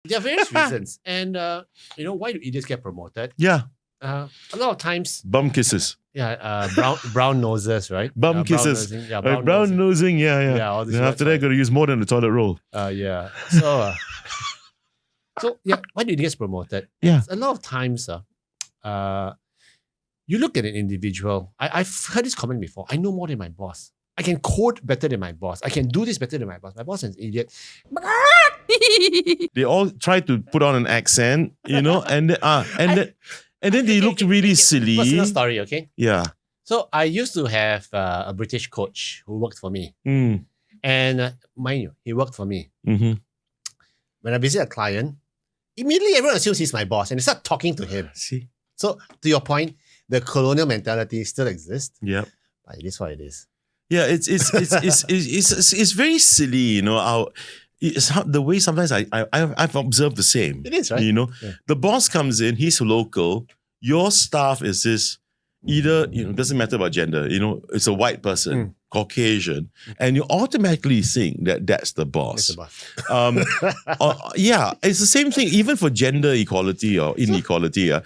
There are various reasons. And, why do idiots get promoted? Yeah. A lot of times, Bum kisses. brown noses, right? Bum kisses. Brown nosing, yeah, Brown nosing, yeah. Yeah, all these Then after that, got to use more than the toilet roll. Yeah. So, why do idiots get promoted? Yeah. A lot of times, you look at an individual. I've heard this comment before. I know more than my boss. I can code better than my boss. I can do this better than my boss. My boss is an idiot. They all try to put on an accent, and then they look really silly. Personal story, okay? Yeah. So I used to have a British coach who worked for me. And mind you, he worked for me. Mm-hmm. When I visit a client, immediately everyone assumes he's my boss and they start talking to him. See? So to your point, the colonial mentality still exists. Yeah. But it is what it is. Yeah, it's very silly, It's the way sometimes I've observed the same. It is, right? Yeah. The boss comes in, he's local, your staff is this either, doesn't matter about gender, it's a white person, Caucasian, and you automatically think that that's the boss. It's the boss. Yeah, it's the same thing even for gender equality or inequality. A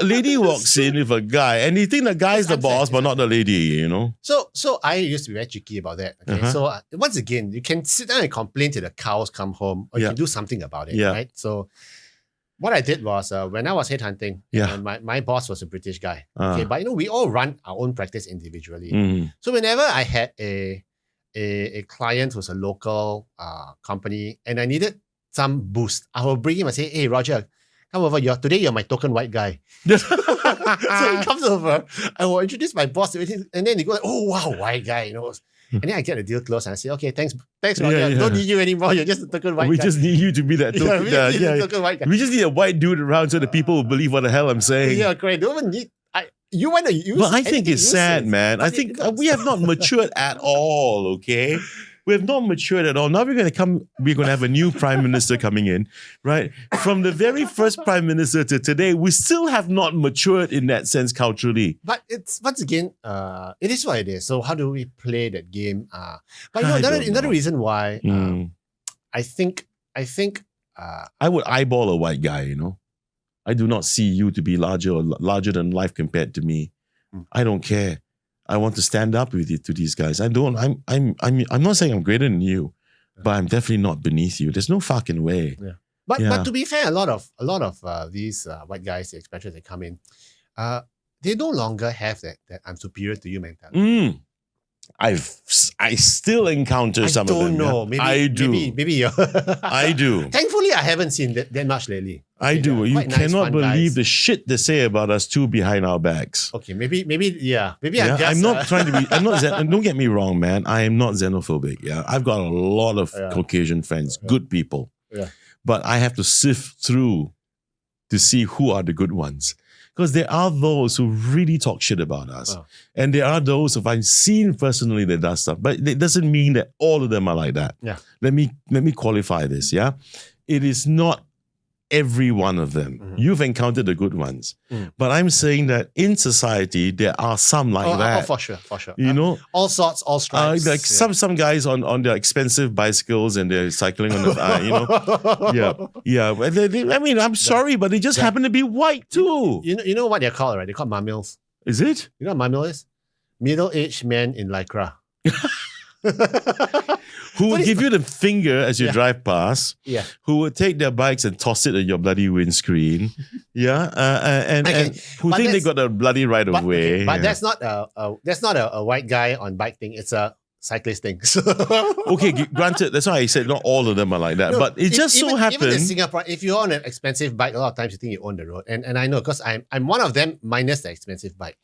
lady walks in with a guy and you think the guy's the boss but not the lady, So I used to be very cheeky about that. Okay, so once again, you can sit down and complain till the cows come home, or you can do something about it, right? So what I did was when I was headhunting, my boss was a British guy. Okay, but we all run our own practice individually. So whenever I had a client who's a local company and I needed some boost, I will bring him and say, "Hey, Roger, come over. Today you're my token white guy." So he comes over. I will introduce my boss to him, and then he goes, "Oh wow, white guy," And then I get the deal closed and I say, "Okay, thanks, Roger. Don't need you anymore. You're just a token white guy." We just need you to be that token. Token white guy. We just need a white dude around so that people will believe what the hell I'm saying. Yeah, correct. Don't even need. You want to use. But I think it's sad, man. I think we have not matured at all. Okay. We have not matured at all. Now we're going to have a new prime minister coming in, right? From the very first prime minister to today, we still have not matured in that sense culturally. But it's, once again, it is what it is. So how do we play that game? But another reason why I think I would eyeball a white guy, I do not see you to be larger than life compared to me. I don't care. I want to stand up with you to these guys. I'm not saying I'm greater than you, but I'm definitely not beneath you. There's no fucking way. Yeah. But to be fair, a lot of these white guys, the expatriates that come in, they no longer have that I'm superior to you mentality. I still encounter some of them. I don't know. Yeah. I do. Maybe you're I do. Thankfully, I haven't seen that much lately. I do. You cannot believe the shit they say about us too behind our backs. Okay, maybe I'm just... I'm not trying to be... don't get me wrong, man. I am not xenophobic. Yeah, I've got a lot of Caucasian friends, good people. Yeah. But I have to sift through to see who are the good ones. Because there are those who really talk shit about us. Oh. And there are those who I've seen personally that does stuff. But it doesn't mean that all of them are like that. Yeah. Let me qualify this, yeah? It is not every one of them. Mm-hmm. You've encountered the good ones. But I'm saying that in society, there are some like that. For sure. All sorts, all stripes. Some guys on their expensive bicycles and they're cycling on the, Yeah. I'm sorry, but they just happen to be white too. You know what they're called, right? They're called mamils. Is it? You know what mamil is? Middle-aged men in lycra. Who will give you the finger as you drive past. Yeah. Who will take their bikes and toss it at your bloody windscreen. And who think they got a bloody right of way. Okay, but that's not a white guy on bike thing. It's a cyclist thing. Okay, granted, that's why I said not all of them are like that. But it just so happens. Even in Singapore, if you're on an expensive bike, a lot of times you think you own the road. And I know because I'm one of them minus the expensive bike.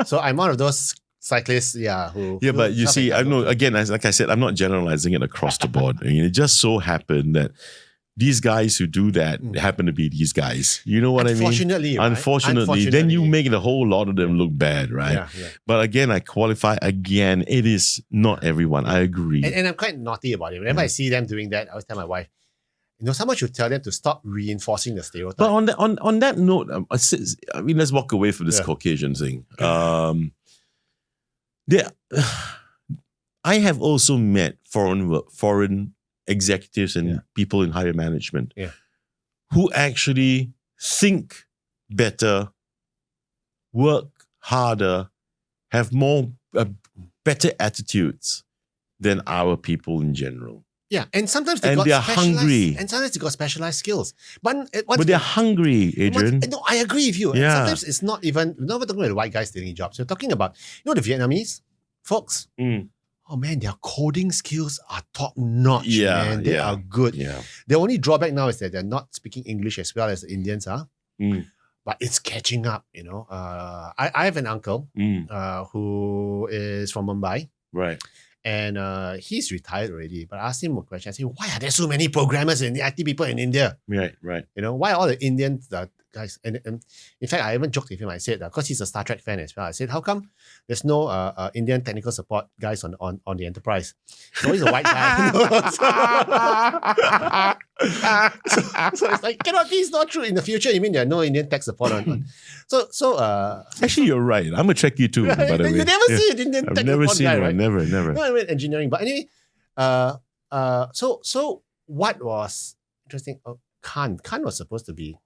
So I'm one of those cyclists, but you see, I know, again, like I said, I'm not generalizing it across the board. It just so happened that these guys who do that happen to be these guys. You know what I mean? Unfortunately, then you make the whole lot of them look bad, right? Yeah. But again, I qualify again, it is not everyone. I agree. And I'm quite naughty about it. Whenever I see them doing that, I always tell my wife, someone should tell them to stop reinforcing the stereotype. But on that note, let's walk away from this Caucasian thing. I have also met foreign executives and people in higher management who actually think better, work harder, have more better attitudes than our people in general. Yeah, and sometimes they're hungry. And sometimes they got specialized skills. But they're hungry, Adrian. No, I agree with you. Yeah. Sometimes it's not even, we're not talking about the white guys stealing jobs. We're talking about, the Vietnamese folks. Oh man, their coding skills are top notch, man. They are good. Yeah. The only drawback now is that they're not speaking English as well as the Indians are. But it's catching up, I have an uncle who is from Mumbai. Right. And he's retired already. But I asked him a question. I said, why are there so many programmers and IT people in India? Right. Why all the Indians guys? And in fact, I even joked with him. I said, because he's a Star Trek fan as well. I said, how come there's no Indian technical support guys on the Enterprise? So he's a white guy. so it's like, cannot be, it's not true. In the future, you mean there are no Indian tech support on? So actually, you're right. I'm a Trekkie too, by the way. You never see an Indian tech never support seen guy, one. right? Never. No, I mean engineering. But anyway, so what was interesting? Khan was supposed to be.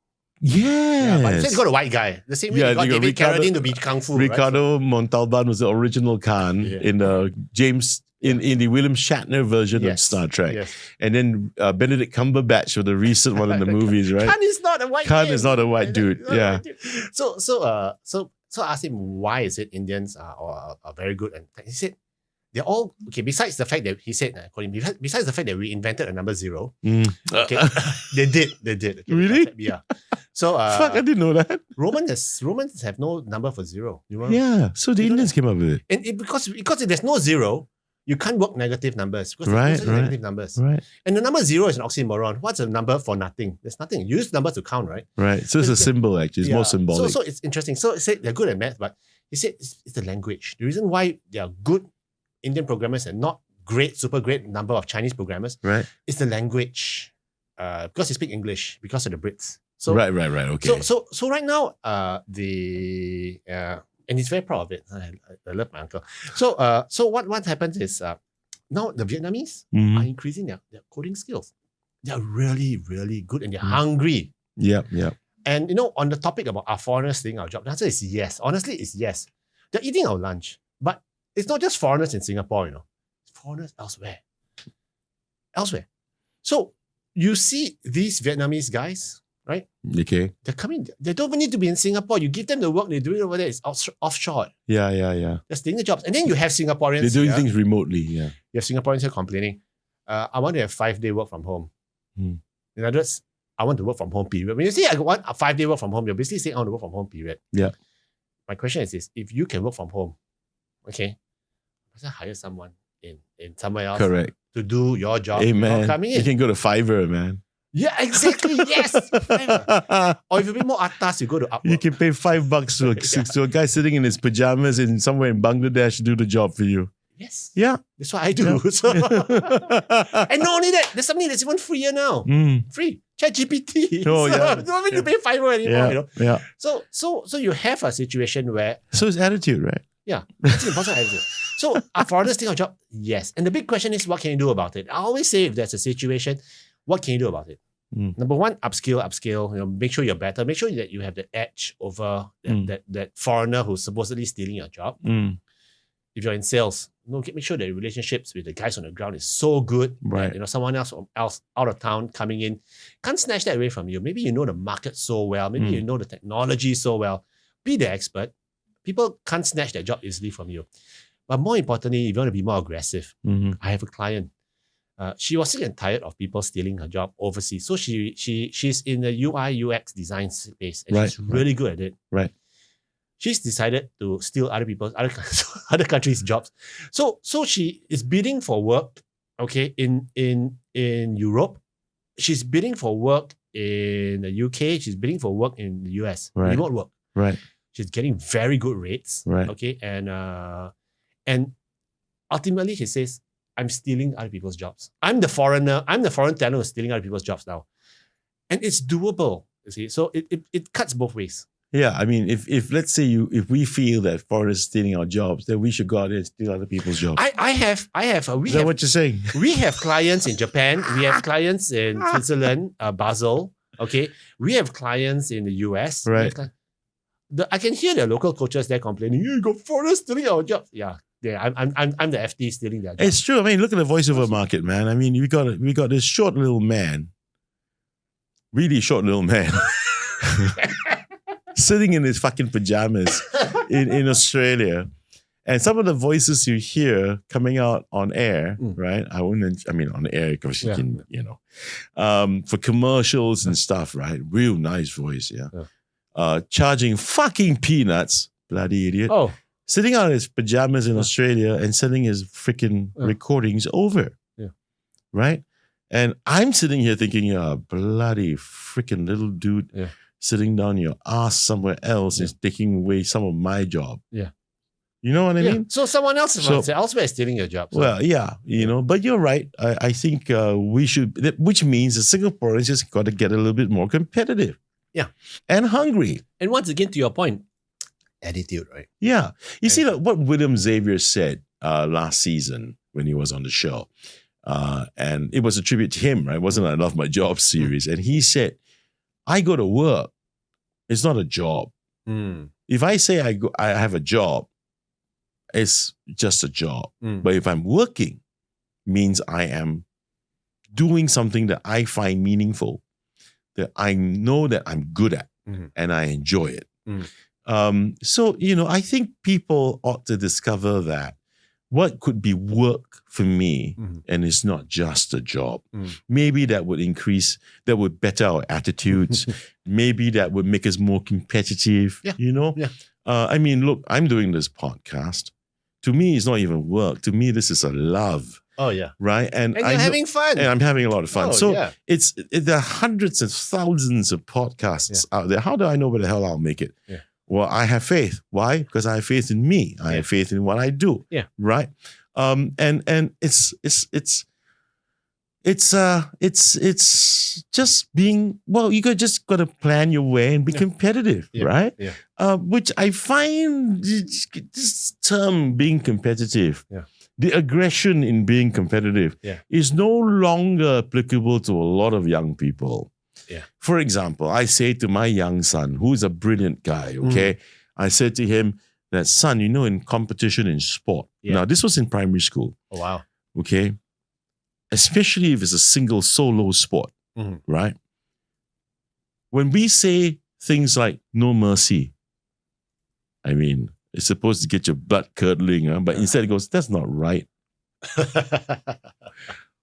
Yes. But instead, you got a white guy. The same way you got David Carradine to be Kung Fu. Ricardo Montalban was the original Khan in the in the William Shatner version of Star Trek. Yes. And then Benedict Cumberbatch for the recent one in the movies, right? Khan is not a white Khan is not a white dude. Yeah. So I asked him, why is it Indians are very good? And he said, they're all, okay, besides the fact that he said, besides the fact that we invented a number 0, okay, they did. Okay, really? Yeah. So, fuck, I didn't know that. Romans have no number for 0. Yeah, so the Indians came up with it. And because if there's no 0, you can't work negative numbers. Because right. Negative numbers. Right. And the number 0 is an oxymoron. What's a number for nothing? There's nothing. You use numbers to count, right? Right. So it's a symbol, actually. It's more symbolic. So it's interesting. So he said they're good at math, but he said it's the language. The reason why they are good Indian programmers and not super great number of Chinese programmers, right, is the language. Because they speak English, because of the Brits. So right. Okay. So right now, and he's very proud of it. I love my uncle. So what happens is now the Vietnamese are increasing their coding skills. They're really, really good and they're hungry. Yeah. And on the topic about are foreigners stealing our job, the answer is yes. Honestly, it's yes. They're eating our lunch. But it's not just foreigners in Singapore, It's foreigners elsewhere. So you see these Vietnamese guys, right? Okay. They're coming. They don't even need to be in Singapore. You give them the work, they do it over there. It's offshore. Yeah. They're stealing the jobs. And then you have Singaporeans. They're doing things remotely, yeah. You have Singaporeans here complaining, I want to have 5-day work from home. In other words, I want to work from home, period. When you say I want a 5-day work from home, you're basically saying I want to work from home, period. Yeah. My question is this, if you can work from home, okay, let's hire someone in somewhere else. Correct. To do your job. Hey, man, coming in. You can go to Fiverr, man. Yeah, exactly. Yes. Fiverr. Or if you're a bit more atas, you go to Upwork. You can pay $5 to a guy sitting in his pajamas in somewhere in Bangladesh to do the job for you. Yes. Yeah. That's what I do. Yeah. So, and not only that, there's something that's even freer now. Free. ChatGPT. Oh, yeah. You don't need to pay Fiverr anymore, Yeah. So you have a situation where... So it's attitude, right? Yeah. It's an important attitude. So are foreigners stealing our job? Yes. And the big question is, what can you do about it? I always say if there's a situation, what can you do about it? Number one, upskill, make sure you're better. Make sure that you have the edge over that foreigner who's supposedly stealing your job. If you're in sales, make sure that your relationships with the guys on the ground is so good. Right. That, someone else out of town coming in can't snatch that away from you. Maybe you know the market so well. Maybe you know the technology so well. Be the expert. People can't snatch their job easily from you. But more importantly, if you want to be more aggressive, I have a client. She was sick and tired of people stealing her job overseas. So she's in the UI UX design space and she's really good at it. Right. She's decided to steal other countries' jobs. So she is bidding for work, okay, in Europe. She's bidding for work in the UK. She's bidding for work in the US. Remote work. Right. She's getting very good rates. Right. Okay. And ultimately she says, I'm stealing other people's jobs. I'm the foreign talent who's stealing other people's jobs now. And it's doable, you see. So it cuts both ways. Yeah, I mean, if let's say if we feel that foreigners are stealing our jobs, then we should go out there and steal other people's jobs. Is that what you're saying? We have clients in Japan. We have clients in Switzerland, Basel. Okay, we have clients in the US. Right. I can hear the local coaches there complaining, you got foreigners stealing our jobs. Yeah, I'm the FD stealing their jobs. It's true. I mean, look at the voiceover market, man. I mean, we got this short little man, really short little man, sitting in his fucking pajamas in Australia. And some of the voices you hear coming out on air, right? On air because you can, for commercials and stuff, right? Real nice voice, charging fucking peanuts, bloody idiot. Oh. Sitting out in his pajamas in Australia and sending his freaking recordings over. Yeah. Right? And I'm sitting here thinking, you're a bloody freaking little dude sitting down your ass somewhere else is taking away some of my job. Yeah. You know what I mean? So someone else elsewhere is stealing your job. So. Well, yeah, but you're right. I think we should, which means the Singaporeans just got to get a little bit more competitive. Yeah. And hungry. And once again, to your point, attitude, right? Yeah. You see what William Xavier said last season when he was on the show. And it was a tribute to him, right? It wasn't I Love My Job series. And he said, I go to work. It's not a job. If I say I have a job, it's just a job. But if I'm working, means I am doing something that I find meaningful, that I know that I'm good at, and I enjoy it. So, I think people ought to discover that what could be work for me, and it's not just a job. Maybe that would better our attitudes. Maybe that would make us more competitive, I mean, look, I'm doing this podcast. To me, it's not even work. To me, this is a love. Oh, yeah. Right? And you're having fun. And I'm having a lot of fun. Oh, there are hundreds of thousands of podcasts out there. How do I know where the hell I'll make it? Yeah. Well, I have faith. Why? Because I have faith in me. I have faith in what I do. Yeah. Right? And it's just being, you just got to plan your way and be competitive, right? Yeah. Which I find this term being competitive, the aggression in being competitive is no longer applicable to a lot of young people. Yeah. For example, I say to my young son, who's a brilliant guy, okay? I said to him that, son, in competition in sport. Now, this was in primary school. Oh, wow. Okay? Especially if it's a single solo sport, right? When we say things like no mercy, I mean, it's supposed to get your blood curdling, but instead it goes, that's not right.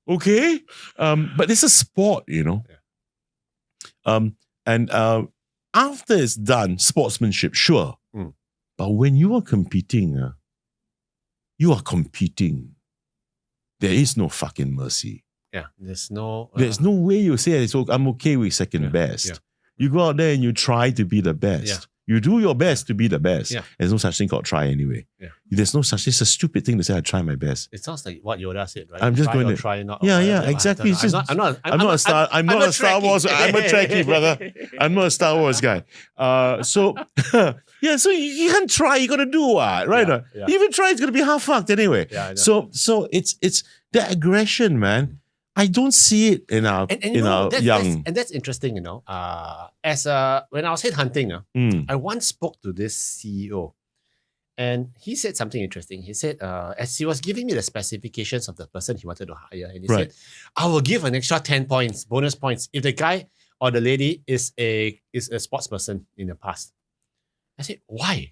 Okay? But it's a sport, And after it's done, sportsmanship, sure. But when you are competing, you are competing. There is no fucking mercy. Yeah, there's no way you say I'm okay with second best. Yeah. You go out there and you try to be the best. Yeah. You do your best to be the best. Yeah. There's no such thing called try anyway. Yeah. There's no such thing. It's a stupid thing to say I try my best. It sounds like what Yoda said, right? I'm just going to try not. Exactly. I'm not a Star Wars. I'm a Trekkie, brother. I'm not a Star Wars guy. So you can try. You got to do what, right? Yeah. Even try, it's going to be half fucked anyway. Yeah, so it's the aggression, man. I don't see it in our young. And that's interesting, when I was headhunting, I once spoke to this CEO, and he said something interesting. He said, as he was giving me the specifications of the person he wanted to hire, and he said, I will give an extra 10 points, bonus points, if the guy or the lady is a sports person in the past. I said, why?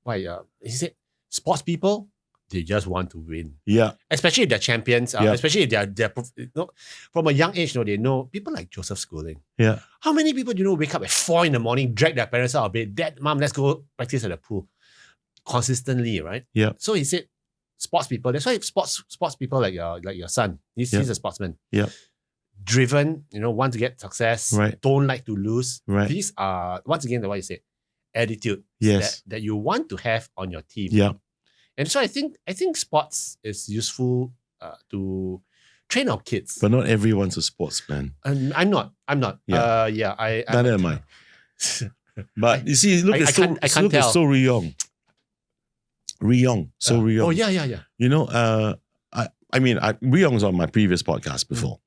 He said, sports people, they just want to win. Yeah. Especially if they're champions, especially if they're from a young age, they know people like Joseph Schooling. Yeah. How many people wake up at 4 a.m, drag their parents out of bed, Dad, Mom, let's go practice at the pool. Consistently, right? Yeah. So he said, sports people, that's why sports people like your son, he's a sportsman. Yeah. Driven, want to get success, don't like to lose. Right. These are, once again, what you say, attitude that you want to have on your team. Yeah. And so I think sports is useful to train our kids. But not everyone's a sportsman. I'm not. Yeah. Neither am I. But you see, look at So Ryong. Ryong. Oh yeah. Ryong's on my previous podcast before.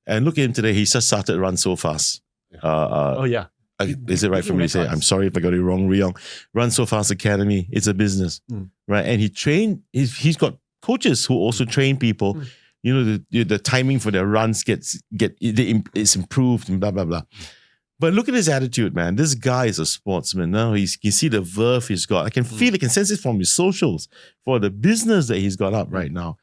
And look at him today, he just started run so fast. Yeah. Is it right for me to say? I'm sorry if I got it wrong, Ryong. Run So Fast Academy. It's a business, right? And he's got coaches who also train people. You know, the timing for their runs it's improved and blah, blah, blah. But look at his attitude, man. This guy is a sportsman. Now you see the verve he's got. I can feel it, I can sense it from his socials for the business that he's got up right now.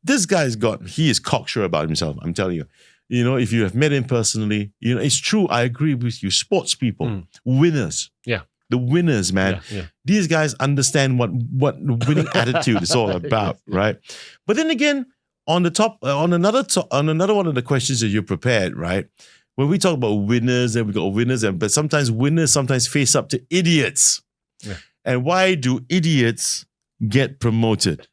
This guy's he is cocksure about himself, I'm telling you. You know, if you have met him personally, you know, it's true. I agree with you. Sports people, winners. Yeah. The winners, man. Yeah. These guys understand what the winning attitude is all about, right? But then again, on another one of the questions that you prepared, right? When we talk about winners, and we got winners, but sometimes winners face up to idiots. Yeah. And why do idiots get promoted?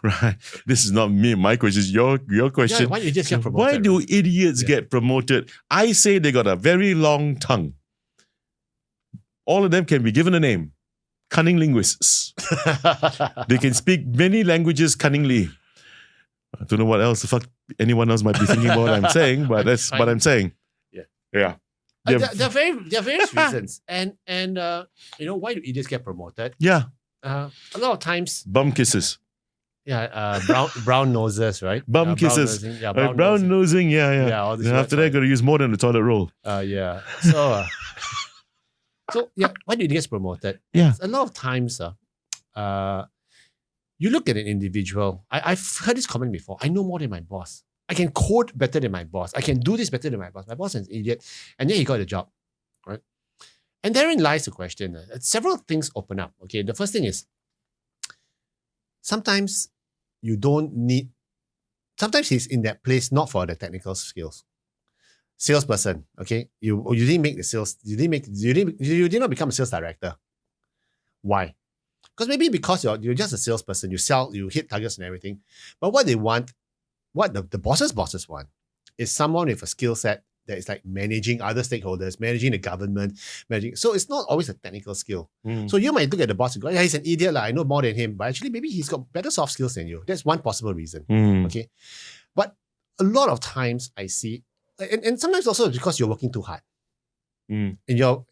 Right. This is not me. My question is your question. Yeah, why do idiots get promoted? Why do idiots get promoted? I say they got a very long tongue. All of them can be given a name. Cunning linguists. They can speak many languages cunningly. I don't know what else the fuck anyone else might be thinking about what I'm saying, but that's what I'm saying. Yeah. There are various reasons. And you know, why do idiots get promoted? Yeah. A lot of times. Bum kisses. Yeah, brown noses, right? Bum kisses. Brown nosing, yeah. All this after that, got to use more than the toilet roll. Yeah. So yeah, why do idiots get promoted? Yeah. A lot of times, you look at an individual. I've heard this comment before. I know more than my boss. I can code better than my boss. I can do this better than my boss. My boss is an idiot, and then he got the job, right? And therein lies the question. Several things open up. Okay, the first thing is sometimes you don't need. Sometimes he's in that place not for the technical skills. Salesperson, okay, you didn't make the sales. You did not become a sales director. Why? Because you're just a salesperson, you sell, you hit targets and everything. But what they want, what the bosses want, is someone with a skill set that is like managing other stakeholders, managing the government, so it's not always a technical skill. So you might look at the boss and go, yeah, he's an idiot, I know more than him, but actually maybe he's got better soft skills than you. That's one possible reason. Okay. But a lot of times I see, and sometimes also because you're working too hard. And you're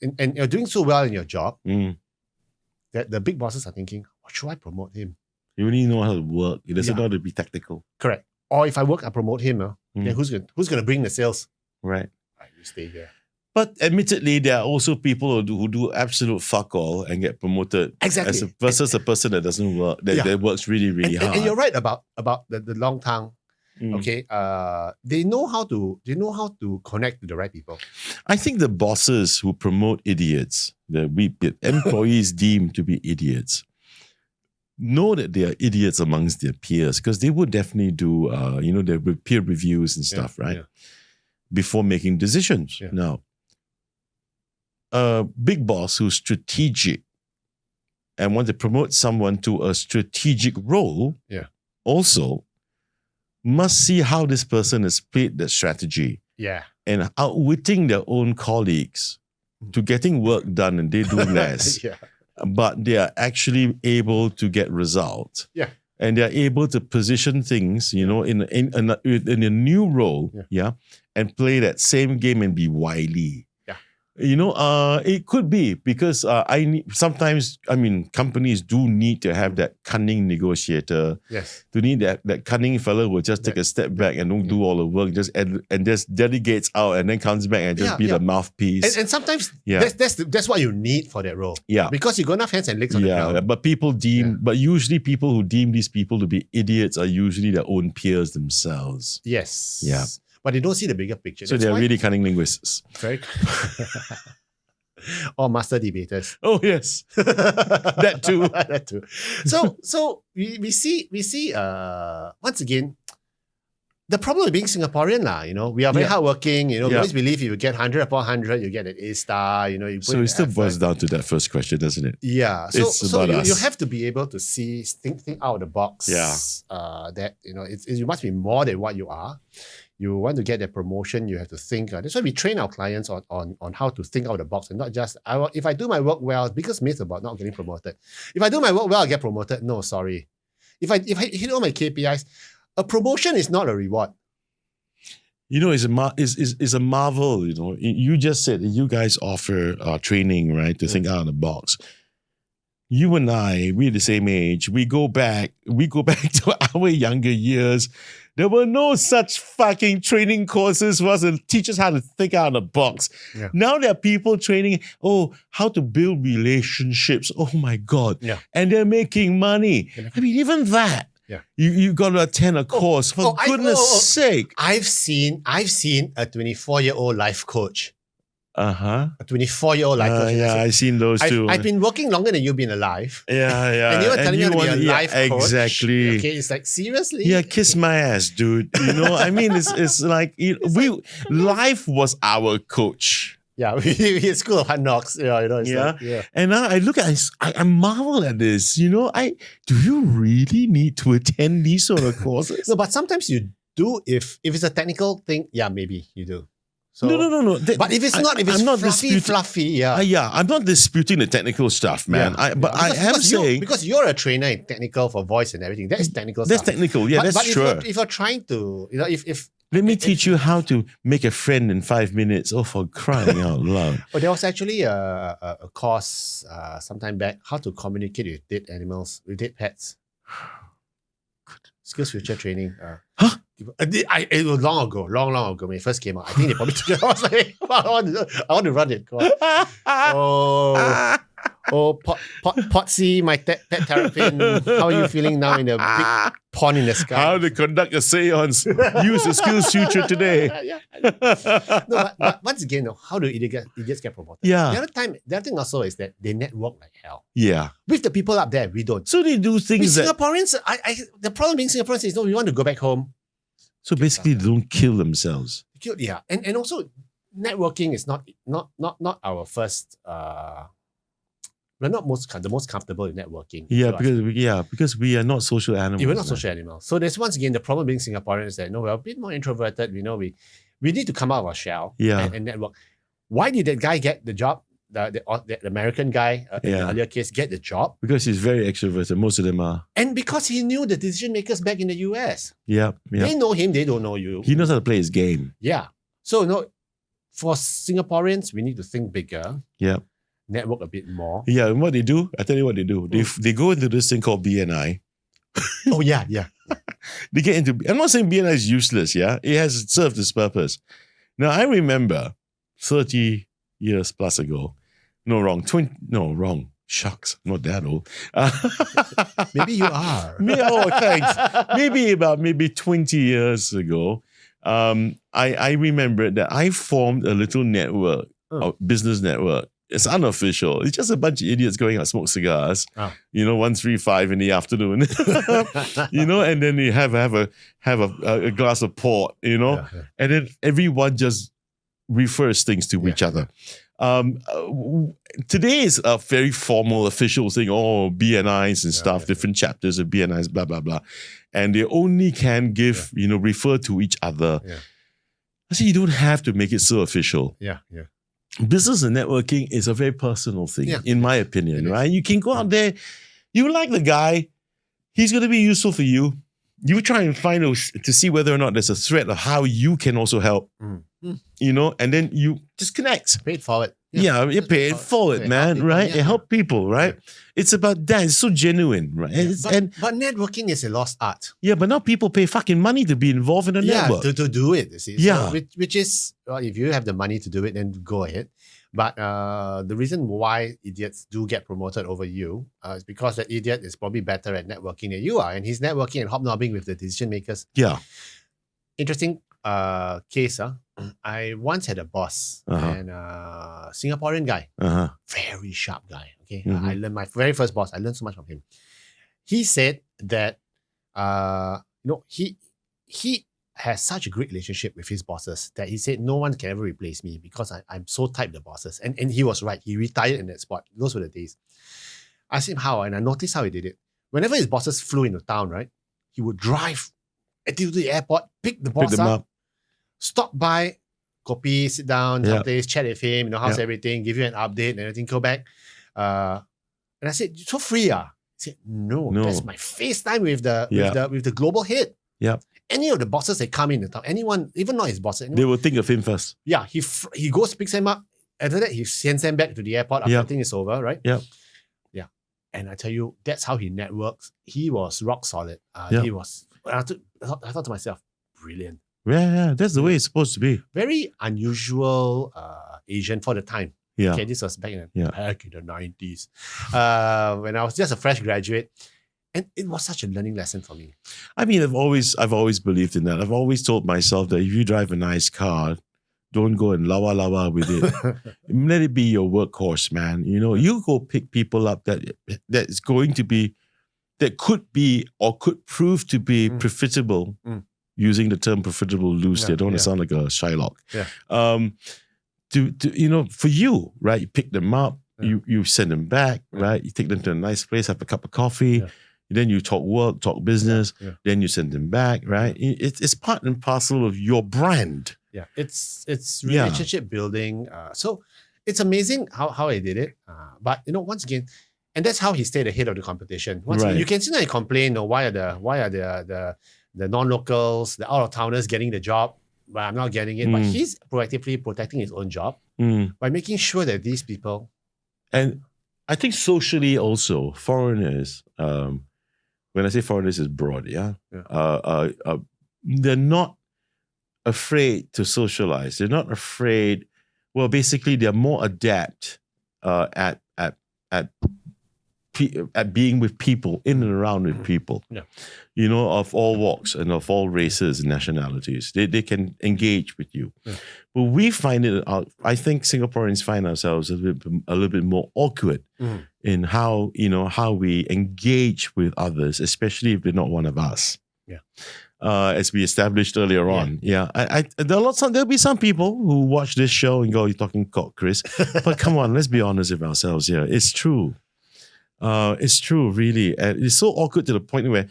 doing so well in your job. That the big bosses are thinking, should I promote him? You really know how to work. He doesn't know how to be tactical. Correct. Or if I promote him, then who's going to bring the sales? Right. You stay here. But admittedly, there are also people who do absolute fuck all and get promoted. Exactly. Versus a person that doesn't work, that works really, really hard. And you're right about the long tongue. Okay. They know how to connect to the right people. I think the bosses who promote idiots, the employees deemed to be idiots, know that they are idiots amongst their peers because they would definitely do their peer reviews and stuff, right? Yeah. Before making decisions. Yeah. Now, a big boss who's strategic and want to promote someone to a strategic role, also must see how this person has played the strategy. Yeah. And outwitting their own colleagues to getting work done, and they do less. But they are actually able to get results. Yeah. And they're able to position things, in a new role, and play that same game and be wily. It could be because companies do need to have that cunning negotiator. Yes. To need that cunning fellow who will just take a step back and don't do all the work, just delegates out and then comes back and just be the mouthpiece. And sometimes that's what you need for that role. Yeah. Because you got enough hands and legs on the ground. But usually people who deem these people to be idiots are usually their own peers themselves. Yes. Yeah. But they don't see the bigger picture. So they're really cunning linguists. Very or master debaters. Oh yes. That too. That too. So we see once again the problem with being Singaporean, we are very hardworking, we always believe if you get 100 upon 100, you get an A star, So it still boils down to that first question, doesn't it? Yeah. So you have to be able to think out of the box. Yeah. That, you must be more than what you are. You want to get that promotion, you have to think. That's why we train our clients on how to think out of the box and not just, if I do my work well, biggest myth about not getting promoted. If I do my work well, I'll get promoted. No, sorry. If I hit all my KPIs, a promotion is not a reward. You know, it's a marvel. You know, you just said that you guys offer training, right, to think out of the box. You and I, we're the same age. We go back to our younger years. There were no such fucking training courses for us to teach us how to think out of the box. Yeah. Now there are people training, how to build relationships. Oh my God. Yeah. And they're making money. I mean, even that. Yeah. You got to attend a course. For goodness sake. I've seen a 24-year-old life coach. Uh-huh. A 24-year-old life coach. Yeah, I've seen those too. I've been working longer than you've been alive. Yeah. And you were telling me how to be a life coach. Exactly. Okay, it's like, seriously? Yeah, kiss my ass, dude. You know, I mean, it's like, life was our coach. Yeah, we School of Hard Knocks. Yeah, you know. Yeah. And now I look at I marvel at this. You know, do you really need to attend these sort of courses? No, but sometimes you do if it's a technical thing. Yeah, maybe you do. So, no. But if it's not, if it's fluffy, yeah. I'm not disputing the technical stuff, man. But I am saying because you're a trainer in technical for voice and everything. That is technical. That's stuff. technical. Yeah, but that's true. If you're trying to, you know, if let me teach you how to make a friend in 5 minutes. Oh, for crying out loud! But there was actually a course sometime back, how to communicate with dead animals, with dead pets. SkillsFuture training. Huh? It was long ago when it first came out. I think they probably took it. I was like, I want to run it. Potsy, my pet terrapin. How are you feeling now in the big pond in the sky? How to conduct a seance. Use the SkillsFuture today. No, but once again, how do idiots get promoted? Yeah. The other thing also is that they network like hell. Yeah. With the people up there, we don't. So they do things with Singaporeans, the problem being Singaporeans is, we want to go back home. So basically, they don't kill themselves. Yeah, and also networking is not our first. We're not the most comfortable in networking. Yeah, because we are not social animals. We're not social animals. So there's once again the problem being Singaporeans that we're a bit more introverted. We know we need to come out of our shell and network. Why did that guy get the job? The American guy in the earlier case get the job? Because he's very extroverted. Most of them are. And because he knew the decision makers back in the US. Yeah. They know him, they don't know you. He knows how to play his game. Yeah. So for Singaporeans, we need to think bigger. Yeah. Network a bit more. Yeah, and what they do, I tell you what they do. They go into this thing called BNI. Oh, yeah. They get into, I'm not saying BNI is useless, yeah? It has served its purpose. Now, I remember 30 years plus ago, wrong. Shucks, not that old. Maybe you are. Thanks. Maybe 20 years ago, I remember that I formed a little network, a business network. It's unofficial. It's just a bunch of idiots going out smoke cigars. 1-3-5 in the afternoon. And then you have a glass of port. And then everyone just refers things to each other. Today is a very formal, official thing. BNIs and stuff, different chapters of BNIs, blah blah blah, and they only can give refer to each other. Yeah. I say you don't have to make it so official. Yeah. Business and networking is a very personal thing, in my opinion, right? You can go out there, you like the guy, he's going to be useful for you. You try and find to see whether or not there's a thread of how you can also help, and then you just connect. Pay it forward. Yeah, you pay it forward, man, people, right? It help people, right? Yeah. It's about that. It's so genuine, right? Yeah. But networking is a lost art. Yeah, but now people pay fucking money to be involved in a network. To do it, you see. Yeah. So, which is, if you have the money to do it, then go ahead. But the reason why idiots do get promoted over you is because that idiot is probably better at networking than you are. And he's networking and hobnobbing with the decision makers. Yeah. Interesting case. I once had a boss, and Singaporean guy, very sharp guy. Okay, I learned my very first boss. I learned so much from him. He said that he has such a great relationship with his bosses that he said no one can ever replace me because I'm so tight with the bosses. And he was right. He retired in that spot. Those were the days. I asked him how, and I noticed how he did it. Whenever his bosses flew into town, right, he would drive to the airport, pick the boss up, stop by, copy, sit down, someplace, chat with him, how's everything, give you an update and everything, go back. And I said, so free? He said, no, that's my FaceTime with the global head. Yeah. any of the bosses that come in the town, anyone, even not his bosses, They will think of him first. Yeah, he goes, picks them up. After that, he sends them back to the airport after everything is over, right? Yeah. Yeah. And I tell you, that's how he networks. He was rock solid. He was, I thought to myself, brilliant. Yeah, that's the way it's supposed to be. Very unusual Asian for the time. Yeah. Okay, this was back in the 90s. When I was just a fresh graduate. And it was such a learning lesson for me. I mean, I've always believed in that. I've always told myself that if you drive a nice car, don't go and lawa with it. Let it be your workhorse, man. You know, you go pick people up that could be or could prove to be profitable. Using the term profitable loosely. I don't want to sound like a Shylock. Yeah. For you, right? You pick them up, you send them back, right? You take them to a nice place, have a cup of coffee. Yeah. Then you talk work, talk business. Yeah. Then you send them back, right? It's part and parcel of your brand. Yeah, it's relationship building. So it's amazing how I did it. But once again, and that's how he stayed ahead of the competition. Again, you can sit there and complain, why are the non-locals, the out-of-towners getting the job, but I'm not getting it. But he's proactively protecting his own job by making sure that these people. And I think socially also, foreigners, when I say foreigners, it's broad, they're not afraid to socialize. They're not afraid. Well, basically, they're more adept at being with people, in and around with people, of all walks and of all races and nationalities. They can engage with you. Yeah. But we find it, I think Singaporeans find ourselves a little bit more awkward in how we engage with others, especially if they're not one of us. Yeah. As we established earlier on. Yeah. There'll be some people who watch this show and go, "You're talking cock, Chris." But come on, let's be honest with ourselves here. It's true. It's true, really. And it's so awkward to the point where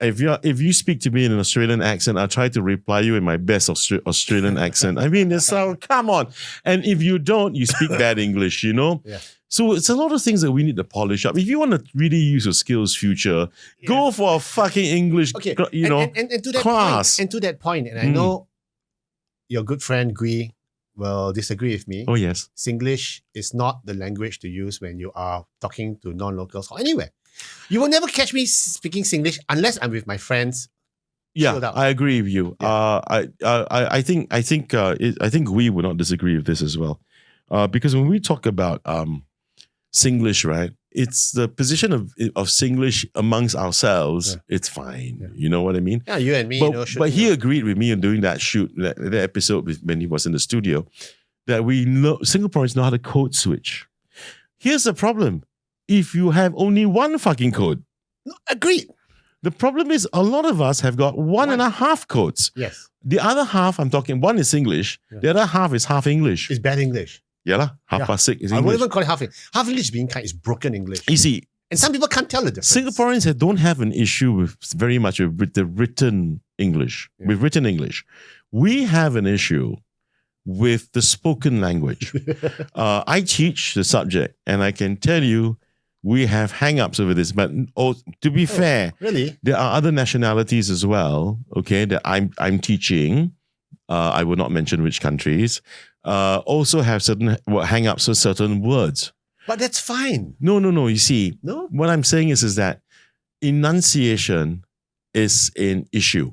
if you speak to me in an Australian accent, I try to reply you in my best Australian accent. I mean, it's come on. And if you don't, you speak bad English, Yeah. So it's a lot of things that we need to polish up. If you want to really use your SkillsFuture, go for a fucking English, and to that class. Point, and to that point, and I know your good friend Gui will disagree with me. Oh, yes. Singlish is not the language to use when you are talking to non-locals or anywhere. You will never catch me speaking Singlish unless I'm with my friends. Yeah, I agree with you. Yeah. I think we would not disagree with this as well, because when we talk about Singlish, right? It's the position of Singlish amongst ourselves. Yeah. It's fine. Yeah. You know what I mean? Yeah, you and me. But he agreed with me in doing that shoot, that episode when he was in the studio, that Singaporeans know how to code switch. Here's the problem. If you have only one fucking code. No, agreed. The problem is a lot of us have got one and a half codes. Yes. The other half, I'm talking, one is English. Yeah. The other half is half English. It's bad English. Yeah, half past 6 is English. I won't even call it half English. Half English being kind is broken English. You see. And some people can't tell the difference. Singaporeans don't have an issue very much with the written English. Yeah. With written English. We have an issue with the spoken language. I teach the subject and I can tell you we have hang-ups over this. But to be fair, really? There are other nationalities as well, okay, that I'm teaching. I will not mention which countries. Also have certain hang-ups with certain words. But that's fine. No. You see, no. What I'm saying is that enunciation is an issue,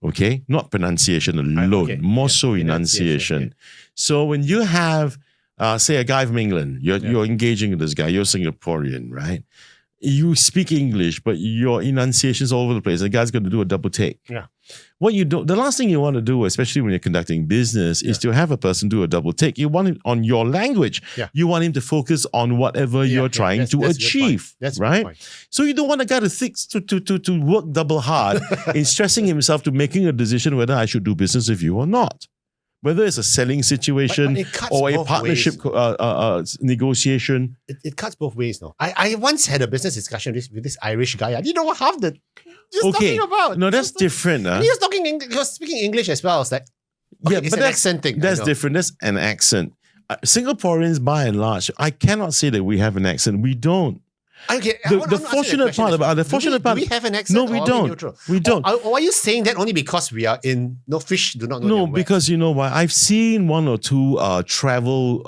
okay? Not pronunciation alone, more so enunciation. Okay. So when you have, say, a guy from England, you're engaging with this guy, you're Singaporean, right? You speak English, but your enunciation's all over the place. The guy's going to do a double take. Yeah. What you do, the last thing you want to do, especially when you're conducting business, is to have a person do a double take. You want him on your language. Yeah. You want him to focus on whatever you're trying to achieve. That's right. So you don't want a guy to work double hard in stressing himself to making a decision whether I should do business with you or not. Whether it's a selling situation or a partnership negotiation. It cuts both ways, no? I once had a business discussion with this Irish guy. I didn't know what half the talking about. No, that's different. He was speaking English as well. I was like, it's an accent thing. That's different. That's an accent. Singaporeans, by and large, I cannot say that we have an accent. We don't. Okay, The fortunate part about do we have an accent? No, we don't. We don't. Or are you saying that only because we are in fish do not know? No, because you know why? I've seen one or two travel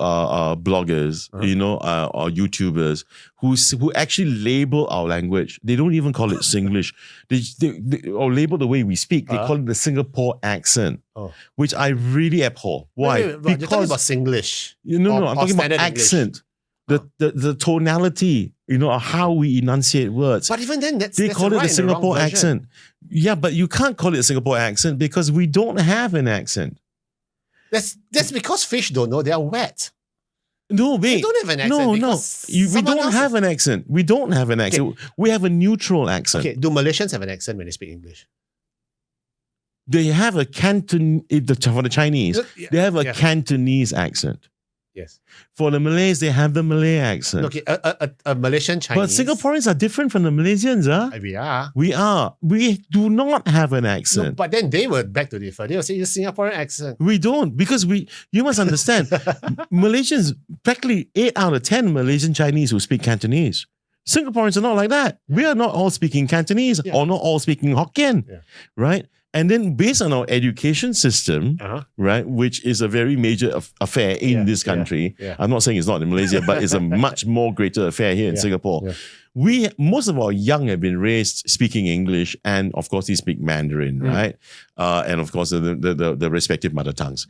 bloggers, or YouTubers who actually label our language. They don't even call it Singlish. They or label the way we speak. They call it the Singapore accent, which I really abhor. Why? Because you're talking about Singlish. No, I'm talking about accent. The tonality, how we enunciate words. But even then, they call it the Singapore accent. Yeah, but you can't call it a Singapore accent because we don't have an accent. That's because fish don't know they are wet. No, wait. They don't have an accent. We don't have an accent. We don't have an accent. Okay. We have a neutral accent. Okay, do Malaysians have an accent when they speak English? They have a for the Chinese, they have a Cantonese accent. Yes. For the Malays, they have the Malay accent. Okay, a Malaysian Chinese. But Singaporeans are different from the Malaysians, huh? We are. We are. We do not have an accent. No, but then they were back to differ. They will say it's Singaporean accent. We don't, because you must understand, Malaysians, practically 8 out of 10 Malaysian Chinese who speak Cantonese. Singaporeans are not like that. We are not all speaking Cantonese or not all speaking Hokkien, right? And then based on our education system, right, which is a very major affair in this country, I'm not saying it's not in Malaysia, but it's a much more greater affair here in Singapore. Most of our young have been raised speaking English, and of course they speak Mandarin, right? And of course the respective mother tongues.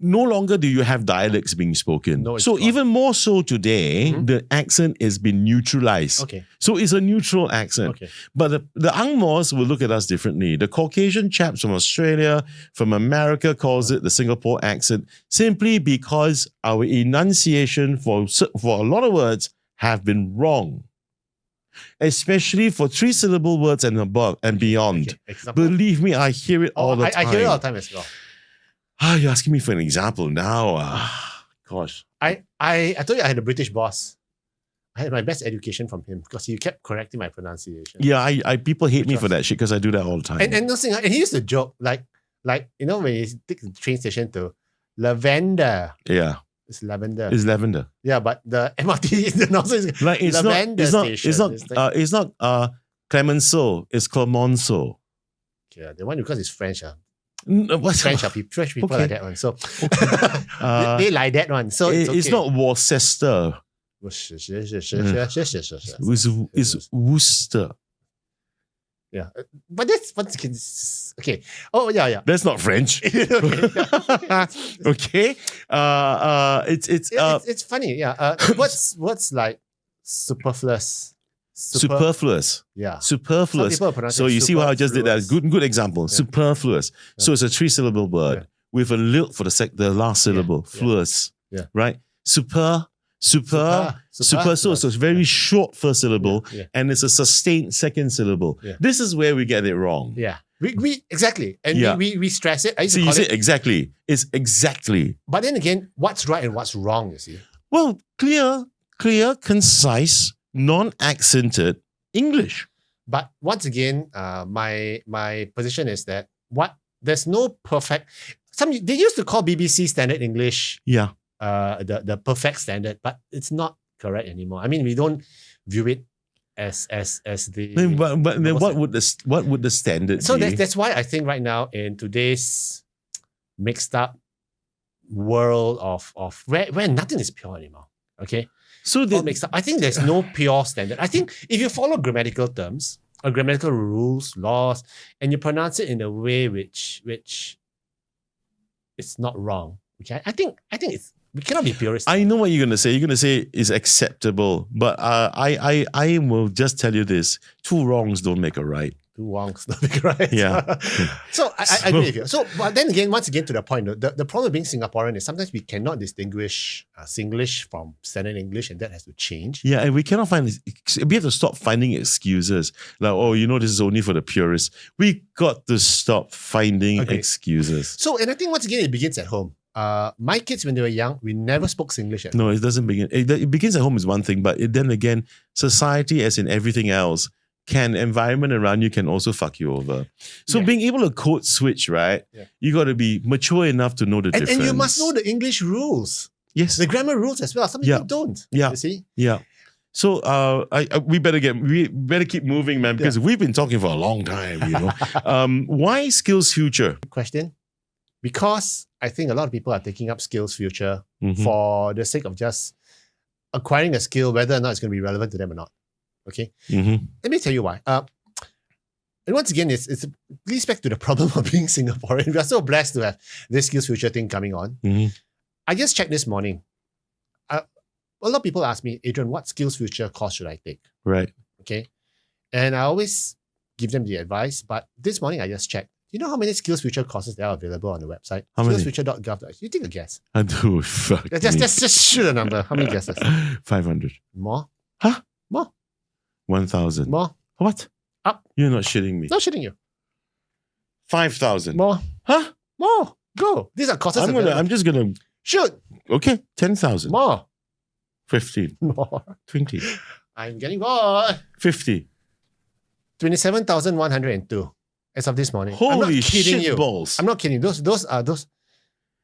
No longer do you have dialects being spoken. No, so even more so today, the accent has been neutralized. Okay. So it's a neutral accent. Okay. But the Ang Mohs will look at us differently. The Caucasian chaps from Australia, from America calls it the Singapore accent simply because our enunciation for a lot of words have been wrong. Especially for 3-syllable words and above and beyond. Okay. Believe me, I hear it all the time. I hear it all the time as well. You're asking me for an example now. Gosh. I told you I had a British boss. I had my best education from him because he kept correcting my pronunciation. Yeah, I people hate me for that shit because I do that all the time. And he used to joke like when you take the train station to Lavender. Yeah. It's lavender. It's lavender. Yeah, but the MRT announcer is like it's Lavender station. It's not Clemenceau, it's Clemenceau. Yeah, the one because it's French. French people okay. like that one. So they like that one. So it's not Worcester. It's Worcester. Yeah, but that's okay. Oh yeah. That's not French. Okay. It's funny. Yeah. What's like superfluous? Superfluous. Yeah. Superfluous. So you see how I just did that? Good example. Yeah. Superfluous. Yeah. So it's a 3-syllable word with a lilt for the last syllable. Fluous. Yeah. Right? Super. So it's a very short first syllable and it's a sustained second syllable. Yeah. This is where we get it wrong. Yeah. We exactly. And we stress it. So you say exactly. It's exactly. But then again, what's right and what's wrong, you see? Well, clear, concise, non-accented English. But once again, my position is that there's no perfect. They used to call BBC Standard English. Yeah. The perfect standard, but it's not correct anymore. I mean, we don't view it as the. But then what would the standard be? So that's why I think right now in today's mixed up world of where nothing is pure anymore. Okay. So all mixed up. I think there's no pure standard. I think if you follow grammatical terms or grammatical rules, laws, and you pronounce it in a way which it's not wrong. Okay. I think we cannot be purist. I know what you're going to say. You're going to say it's acceptable. But I will just tell you this. 2 wrongs don't make a right. 2 wrongs don't make a right. Yeah. So I agree with you. So, but then again, once again to the point, the problem of being Singaporean is sometimes we cannot distinguish Singlish from standard English, and that has to change. Yeah, and we cannot we have to stop finding excuses. Like, this is only for the purists. We got to stop finding excuses. So, and I think once again, it begins at home. My kids, when they were young, we never spoke Singlish at home. No, it doesn't begin. It begins at home is one thing, but then again, society, as in everything else, environment around you can also fuck you over. So being able to code switch, right? Yeah. You got to be mature enough to know the difference. And you must know the English rules. Yes. The grammar rules as well. Some people don't. Yeah. You see? Yeah. So we better keep moving, man, because we've been talking for a long time, you know. Why SkillsFuture? Good question. Because I think a lot of people are taking up SkillsFuture for the sake of just acquiring a skill, whether or not it's going to be relevant to them or not. Okay. Let me tell you why. And once again, it leads back to the problem of being Singaporean. We are so blessed to have this SkillsFuture thing coming on. I just checked this morning. A lot of people ask me, Adrian, what SkillsFuture course should I take? Right. Okay. And I always give them the advice, but this morning I just checked. You know how many SkillsFuture courses there are available on the website? How many? SkillsFuture.gov. You take a guess. I do. Fuck. Just shoot a number. How many guesses? 500. More? Huh? More? 1,000. More? What? Up. You're not shitting me. Not shitting you. 5,000. More? Huh? More. Go. These are courses available. I'm just gonna shoot. Okay, 10,000. More. 15. More. 20. I'm getting bored. 50. 27,102 as of this morning. Holy I'm not kidding shit you. balls. I'm not kidding. Those are those.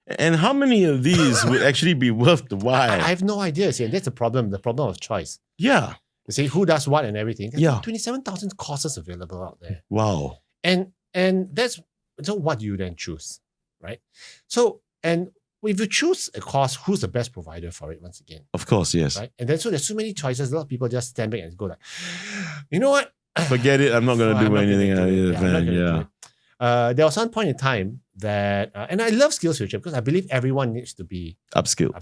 And how many of these would actually be worth the while? I have no idea. See, and that's the problem of choice. Yeah. You see, who does what and everything. There's Yeah. 27,000 courses available out there. Wow. And that's so what do you then choose, right? So, and if you choose a course, who's the best provider for it once again? Of course, yes. Right? And then so there's so many choices. A lot of people just stand back and go like, you know what? Forget it. I'm not going to do anything. There was one point in time that, and I love SkillsFuture because I believe everyone needs to be upskill.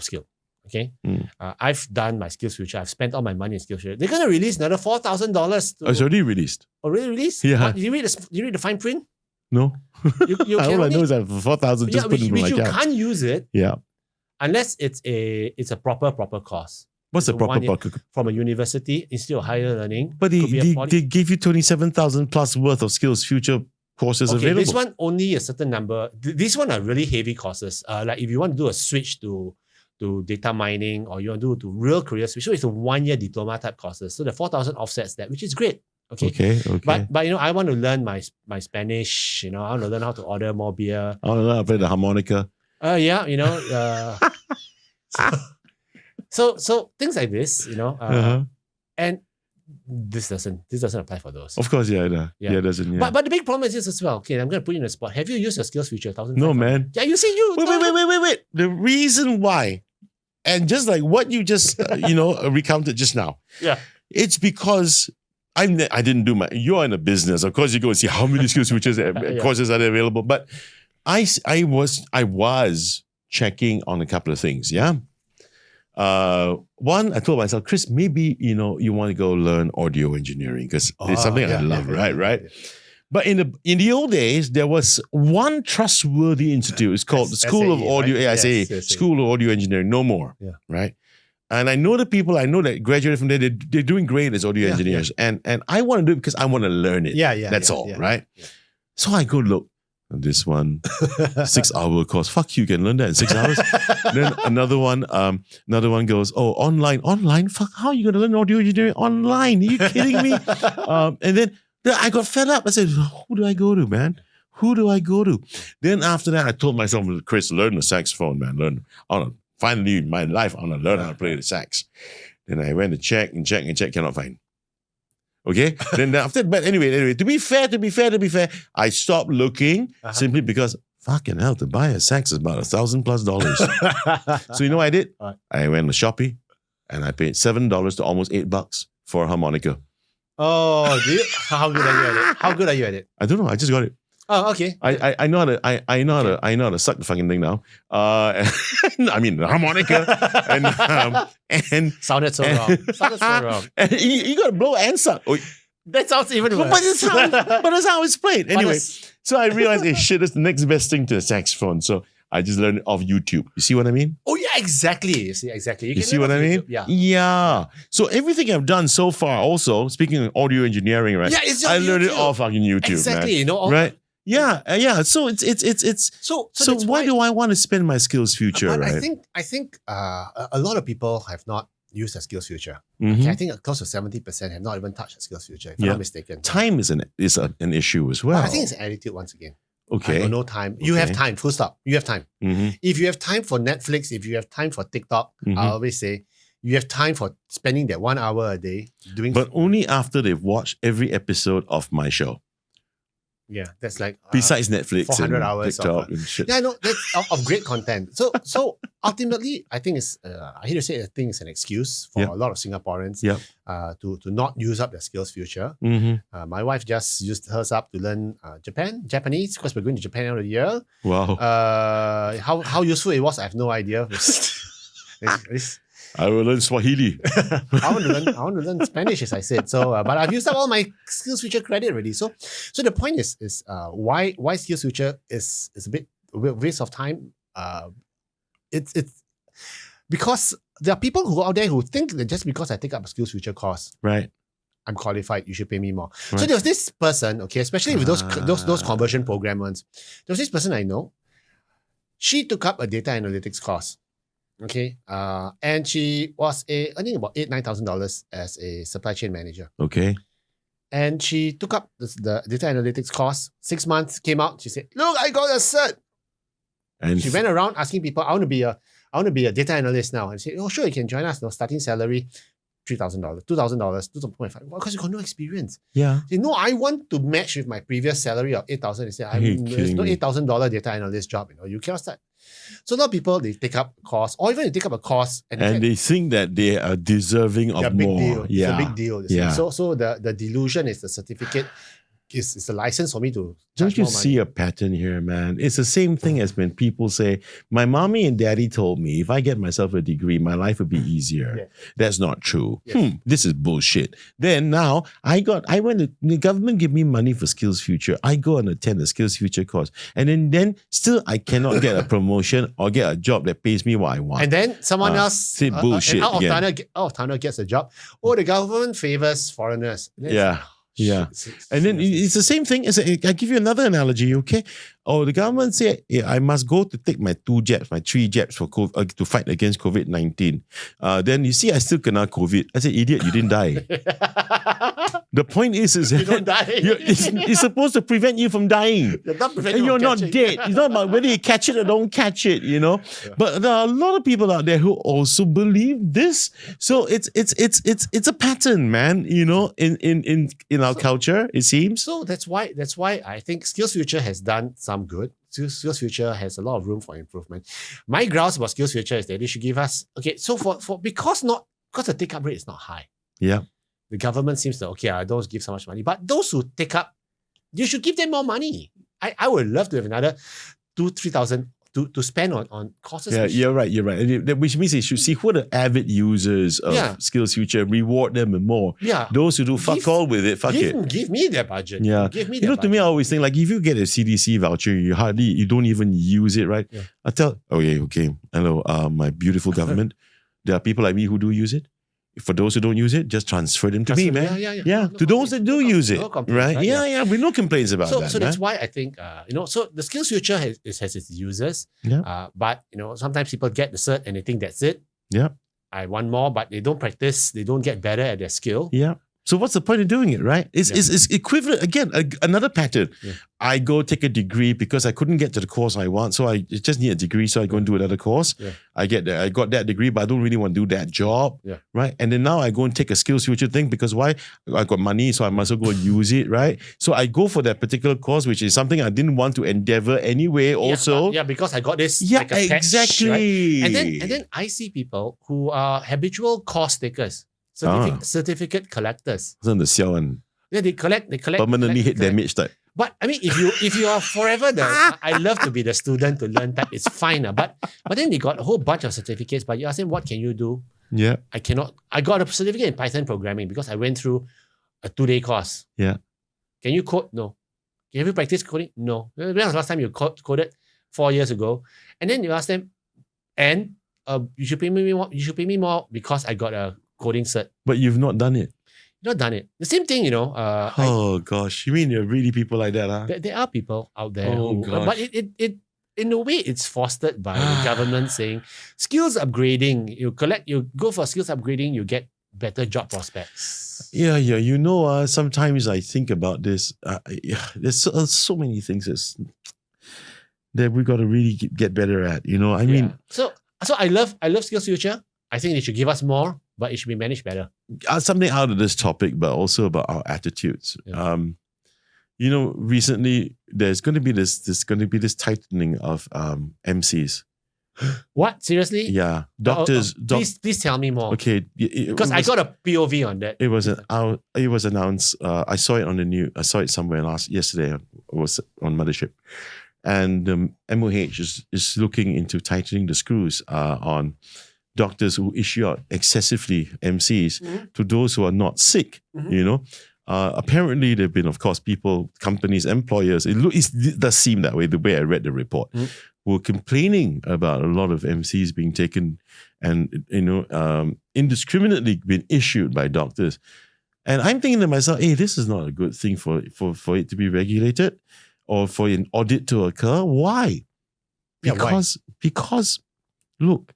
Okay. I've done my SkillsFuture. I've spent all my money in SkillsFuture. They're going to release another $4,000. It's already released. Already released? Yeah. What, you read the fine print? No. You all I know is that for 4,000, just put it in my account. You can't use it. Yeah. Unless it's a proper course. What's the proper from a university, institute of higher learning? But they give you 27,000 plus worth of SkillsFuture courses available. This one only a certain number. These one are really heavy courses. Like if you want to do a switch to data mining or you want to do real career switch, so it's a 1-year diploma type courses. So the 4,000 offsets that, which is great. Okay. But you know, I want to learn my Spanish. You know, I want to learn how to order more beer. I want to learn how to play the harmonica. Yeah, you know. So things like this, you know, and this doesn't apply for those. Of course, yeah, it doesn't. Yeah. But the big problem is this as well. Okay, I'm going to put you in a spot. Have you used your SkillsFuture 1,000? No, man. Yeah, you see, you. Wait. The reason why, and just like what you just recounted just now. Yeah, it's because I didn't do my. You're in a business, of course. You go and see how many SkillsFuture courses are there available. But I was checking on a couple of things. Yeah. One, I told myself, Chris, maybe you want to go learn audio engineering because it's something I love, right? But in the old days, there was one trustworthy institute. It's called the School of Audio. Right? SAE, School of Audio Engineering. No more, right? And I know the people I know that graduated from there. They're doing great as audio engineers, and I want to do it because I want to learn it. That's all, right? Yeah. So I go look. This one, 6-hour course. Fuck you can learn that in 6 hours. Then another one goes, online. Fuck, how are you gonna learn audio engineering online? Are you kidding me? And then I got fed up. I said, who do I go to, man? Who do I go to? Then after that, I told myself, Chris, learn the saxophone, man. Finally in my life, I want to learn how to play the sax. Then I went to check, cannot find. Okay. Then after, but anyway, to be fair, I stopped looking simply because fucking hell, to buy a sax is about $1,000+. So you know what I did? I went to Shopee and I paid $7 to almost $8 for a harmonica. Oh, how good are you at it? I don't know. I just got it. Oh, okay. I know how to suck the fucking thing now. I mean the harmonica and sounded so wrong. And you got to blow and suck. Oh, that sounds even worse. But that's how it's played. Anyway, so I realized, hey, shit, that's the next best thing to the saxophone. So I just learned it off YouTube. You see what I mean? Oh yeah, exactly. You see exactly. You see what I mean? YouTube. Yeah. So everything I've done so far, also speaking of audio engineering, right? Yeah, it's I learned it off fucking YouTube. Exactly. Man. Right. Yeah. So it's so why do I want to spend my SkillsFuture, right? I think a lot of people have not used a SkillsFuture. Mm-hmm. Okay, I think close to 70% have not even touched a SkillsFuture, if I'm not mistaken. Time is an issue as well. But I think it's an attitude once again. Okay. I got no time. You have time, full stop. You have time. Mm-hmm. If you have time for Netflix, if you have time for TikTok, I always say you have time for spending that 1 hour a day doing. But only after they've watched every episode of my show. Yeah, that's like besides Netflix 400 and hours TikTok and shit. Yeah, no, that's of great content. So ultimately, I think it's I hate to say it, I think it's an excuse for a lot of Singaporeans to not use up their SkillsFuture. Mm-hmm. My wife just used hers up to learn Japanese, because we're going to Japan end of the year. Wow. How useful it was, I have no idea. I will learn Swahili. I want to learn Spanish, as I said. So, but I've used up all my SkillsFuture credit already. So the point is why SkillsFuture is a bit waste of time. It's because there are people who out there who think that just because I take up a SkillsFuture course, right, I'm qualified, you should pay me more. Right. So there was this person, okay, especially with those conversion program ones. There was this person I know. She took up a data analytics course. Okay, and she was earning about $8,000-9,000 as a supply chain manager. Okay, and she took up the data analytics course. 6 months, came out. She said, "Look, I got a cert." And she went around asking people, "I want to be a data analyst now." And she said, "Oh, sure, you can join us. No, starting salary $3,000, $2,000, $2,500. Because you got no experience." Yeah. She said, "No, I want to match with my previous salary of $8,000." He said, "There's no $8,000 data analyst job. You cannot start." So a lot of people, they take up a course, or even they take up a course and they think that they are deserving of more. Deal. Yeah. It's a big deal. Yeah. So the delusion is the certificate, is a license for me to. Don't you see a pattern here, man? It's the same thing as when people say, "My mommy and daddy told me if I get myself a degree, my life would be easier." Yeah. That's not true. Yes. This is bullshit. Then now the government give me money for SkillsFuture. I go and attend the SkillsFuture course. And then still I cannot get a promotion or get a job that pays me what I want. And then someone else say bullshit out of tunnel gets a job. Oh, the government favors foreigners. Yeah. Yeah. And then it's the same thing as I give you another analogy, okay? Oh, the government said I must go to take my 3 jabs for COVID, to fight against COVID-19. Then you see, I still kena COVID. I said, idiot, you didn't die. The point is you don't die. It's supposed to prevent you from dying. You're not dead. It's not about whether you catch it or don't catch it, Yeah. But there are a lot of people out there who also believe this. So it's a pattern, man. In our culture, it seems. So that's why I think SkillsFuture has done some good. SkillsFuture has a lot of room for improvement. My grounds about SkillsFuture is that they should give us So because the take-up rate is not high. Yeah. The government seems to I don't give so much money, but those who take up, you should give them more money. I would love to have another 2,000-3,000 to spend on courses. Yeah, you're right. Which means they should see who are the avid users of SkillsFuture, reward them and more. Yeah. Those who do fuck all with it, give me their budget. Yeah. Give me to me, I always think, like, if you get a CDC voucher, you don't even use it, right? Yeah. I tell, okay, hello, my beautiful government. There are people like me who do use it. For those who don't use it, just transfer them to me, man. Yeah. To those that do use it, right? Yeah. We no complaints about that. So that's why I think, so the SkillsFuture has its users. Yeah. But sometimes people get the cert and they think that's it. Yeah. I want more, but they don't practice. They don't get better at their skill. Yeah. So what's the point of doing it, right? It's equivalent, again, another pattern. Yeah. I go take a degree because I couldn't get to the course I want, so I just need a degree, so I go and do another course. Yeah. I got that degree, but I don't really want to do that job, right? And then now I go and take a SkillsFuture thing because why? I got money, so I must as well go and use it, right? So I go for that particular course, which is something I didn't want to endeavor anyway. Also, because I got this. Yeah, like a exactly. Patch, right? And then I see people who are habitual course takers. Certificate collectors. Yeah, they collect permanently hit damage type. But I mean, if you are forever I love to be the student to learn type, it's fine. But then they got a whole bunch of certificates, but you ask them, what can you do? Yeah. I cannot. I got a certificate in Python programming because I went through a 2-day course. Yeah. Can you code? No. Have you practiced coding? No. When was the last time you coded? 4 years ago. And then you ask them, and you should pay me more. You should pay me more because I got a coding cert. But you've not done it. Not done it. The same thing, gosh. You mean there are really people like that, huh? There are people out there. But it in a way, it's fostered by the government saying skills upgrading. You go for skills upgrading, you get better job prospects. Yeah. Sometimes I think about this. There's so many things that we got to really get better at. I mean. So I love SkillsFuture. I think they should give us more, but it should be managed better. Something out of this topic, but also about our attitudes. Yeah. Recently there's going to be this tightening of MCs. What? Seriously? Yeah, doctors. Please tell me more. Okay, because I got a POV on that. It was announced. I saw it on the news. I saw it somewhere yesterday. It was on Mothership, and MOH is looking into tightening the screws on doctors who issue out excessively MCs to those who are not sick. Apparently, there have been, of course, people, companies, employers. It does seem that way. The way I read the report. Were complaining about a lot of MCs being taken and, indiscriminately being issued by doctors. And I'm thinking to myself, hey, this is not a good thing for it to be regulated or for an audit to occur. Why? Because look,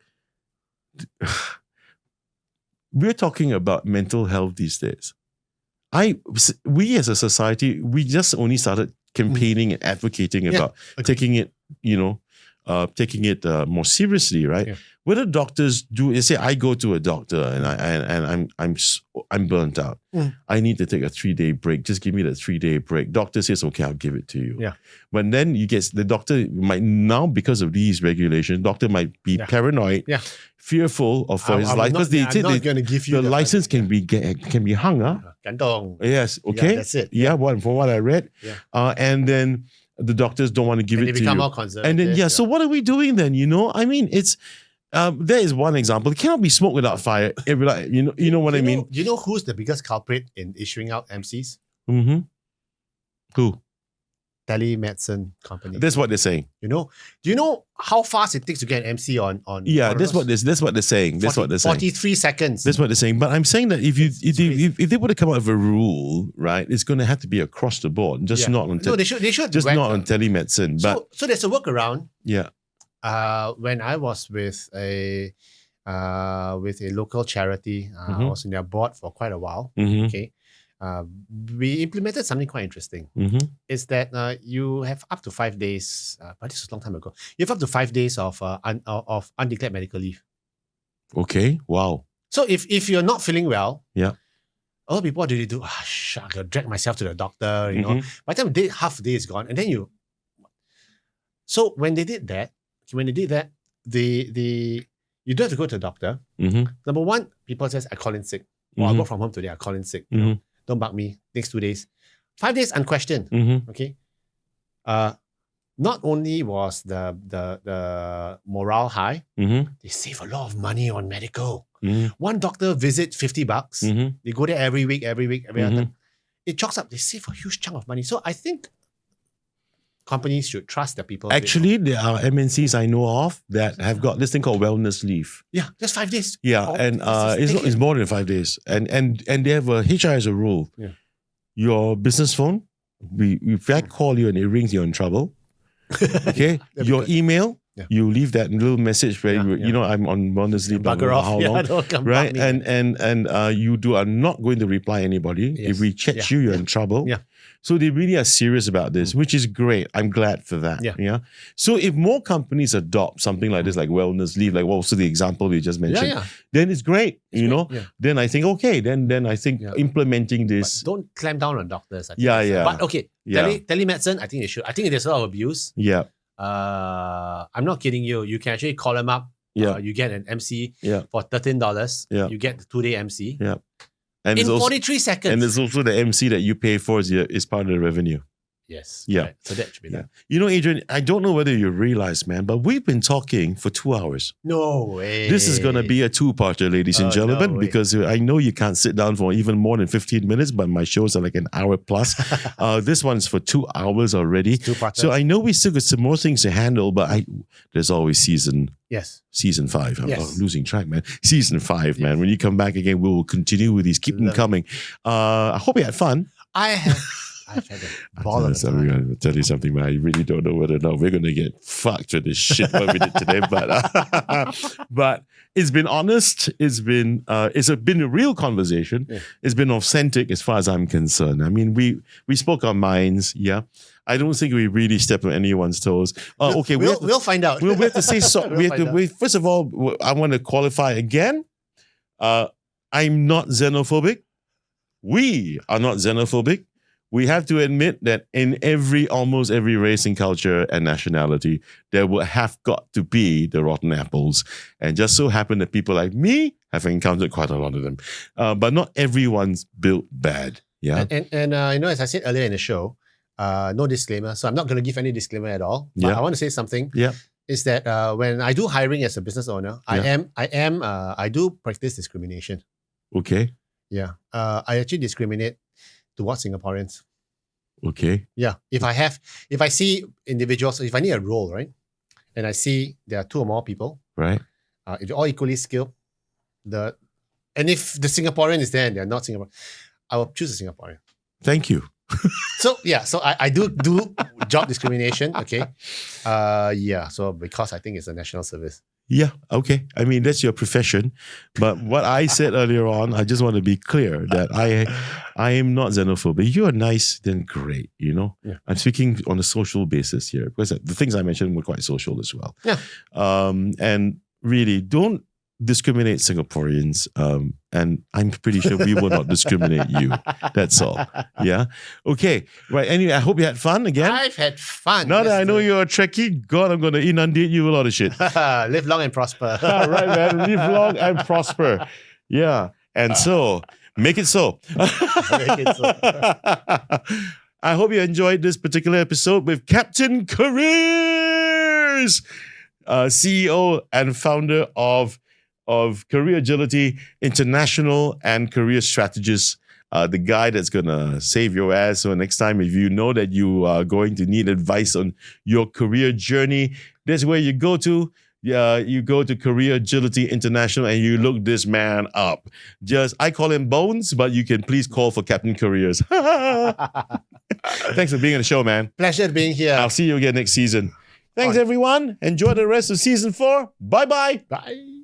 we're talking about mental health these days. We as a society, we just only started campaigning and advocating about taking it, taking it more seriously, right? Yeah. Whether doctors do, say I go to a doctor and I'm burnt out. I need to take a 3-day break. Just give me the 3-day break. Doctor says, okay, I'll give it to you. Yeah. But then the doctor might now, because of these regulations, doctor might be paranoid, fearful for his life because they say the license can be hung. Yes. Okay. Yeah, that's it. Yeah. From what I read. Yeah. And then the doctors don't want to give it to you. They become more conservative. And then, so what are we doing then? I mean, it's, there is one example. It cannot be smoke without fire. You know what I mean? You know who's the biggest culprit in issuing out MCs? Mm-hmm. Who? Telemedicine company. That's what they're saying. Do you know how fast it takes to get an MC on? Yeah, that's what they're saying. 43 seconds. That's what they're saying. But I'm saying that if they were to come out with a rule, right, it's going to have to be across the board, just not on. They should just not on telemedicine. But so there's a workaround. Yeah. When I was with a local charity, I was in their board for quite a while. Okay. We implemented something quite interesting. Is that you have up to 5 days, but this was a long time ago. You have up to 5 days of undeclared medical leave. Okay. Wow. So if you're not feeling well, a lot of people, what do they do? I gotta drag myself to the doctor. By the time half the day is gone, and then So when they did that, you don't have to go to the doctor. Number one, people says I call in sick. I work from home today. I call in sick. Don't bug me. Next 2 days. 5 days unquestioned. Okay. Not only was the morale high, they save a lot of money on medical. One doctor visit $50. They go there every week, every other time. It chalks up. They save a huge chunk of money. So I think companies should trust the people. Actually, there are MNCs I know of that have got this thing called wellness leave. Yeah, just 5 days. Yeah, and it's more than 5 days. And they have HR as a rule. Yeah. Your business phone, if I call you and it rings, you're in trouble. Okay, your email, you leave that little message where I'm on wellness leave. Bugger off. How long, right? And you are not going to reply anybody. Yes. If we catch you, you're in trouble. Yeah. So they really are serious about this, which is great. I'm glad for that. Yeah. So if more companies adopt something like this, like wellness leave, like also the example you just mentioned, then it's great. Then I think Then I think implementing this. But don't clamp down on doctors. Yeah. But okay, telemedicine, I think they should. I think there's a lot of abuse. Yeah. I'm not kidding you. You can actually call them up. Yeah. You get an MC for $13. Yeah. You get the 2-day MC. Yeah. And in 43 seconds. And there's also the MC that you pay for is part of the revenue. Yes. Yeah. Right. So that should be done. Adrian, I don't know whether you realize, man, but we've been talking for 2 hours. No way. This is going to be a 2-parter, ladies and gentlemen, because I know you can't sit down for even more than 15 minutes, but my shows are like an hour plus. This one's for 2 hours already. 2-parter. So I know we still got some more things to handle, but there's always season 5. I'm losing track, man. Season 5, man. When you come back again, we will continue with these. Keep them coming. I hope you had fun. I've had a ball of time. I'm going to tell you something, man. I really don't know whether or not we're going to get fucked with this shit what we did today. But it's been honest. It's been a real conversation. Yeah. It's been authentic as far as I'm concerned. I mean, we spoke our minds. Yeah. I don't think we really stepped on anyone's toes. Okay, we'll find out. We'll have to say so. First of all, I want to qualify again. I'm not xenophobic. We are not xenophobic. We have to admit that in almost every race and culture and nationality, there will have got to be the rotten apples. And just so happen that people like me have encountered quite a lot of them. But not everyone's built bad. Yeah. And as I said earlier in the show, no disclaimer. So I'm not going to give any disclaimer at all. But I want to say something. Yeah. Is that when I do hiring as a business owner, I do practice discrimination. Okay. Yeah. I actually discriminate towards Singaporeans. Okay. Yeah. If I see individuals, if I need a role, right, and I see there are 2 or more people, right, if they're all equally skilled, and if the Singaporean is there and they're not Singaporean, I will choose a Singaporean. Thank you. So I do job discrimination. Okay. So because I think it's a national service. Yeah, okay. I mean, that's your profession. But what I said earlier on, I just want to be clear that I am not xenophobic. If you are nice, then great, Yeah. I'm speaking on a social basis here because the things I mentioned were quite social as well. Yeah. And really, don't discriminate Singaporeans. And I'm pretty sure we will not discriminate you. That's all. Yeah. Okay. Right. Anyway, I hope you had fun again. I've had fun. Now that I know you're a Trekkie, God, I'm going to inundate you with a lot of shit. Live long and prosper. Right, man. Live long and prosper. Yeah. And so, make it so. Make it so. I hope you enjoyed this particular episode with Captain Careers, CEO and founder of Career Agility International and career strategist, the guy that's going to save your ass. So next time, if you know that you are going to need advice on your career journey, that's where you go to. You go to Career Agility International and you look this man up. I call him Bones, but you can please call for Captain Careers. Thanks for being on the show, man. Pleasure being here. I'll see you again next season. Thanks, everyone. Enjoy the rest of season 4. Bye-bye. Bye.